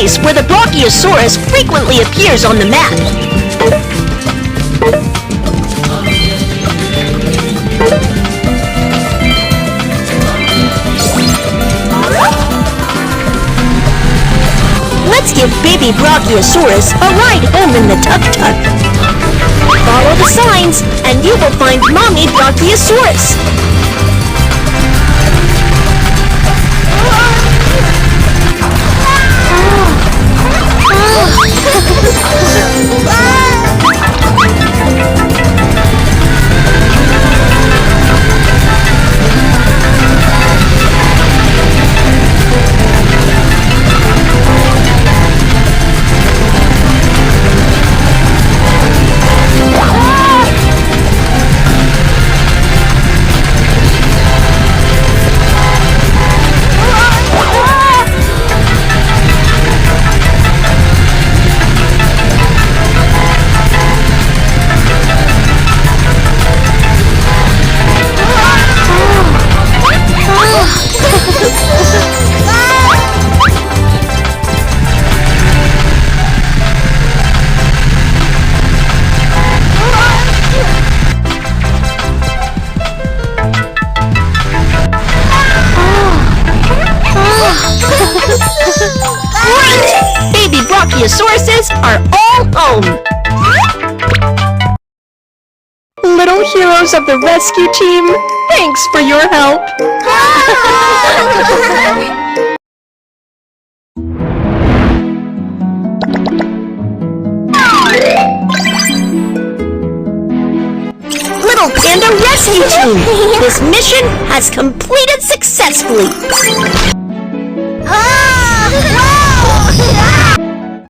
place where the Brachiosaurus frequently appears on the map. Let's give baby Brachiosaurus a ride home in the tuk-tuk. Follow the signs, and you will find Mommy Brachiosaurus. Great! Baby Brachiosauruses are all home! Little heroes of the rescue team, thanks for your help! Little Panda Rescue Team! This mission has completed successfully! Wow!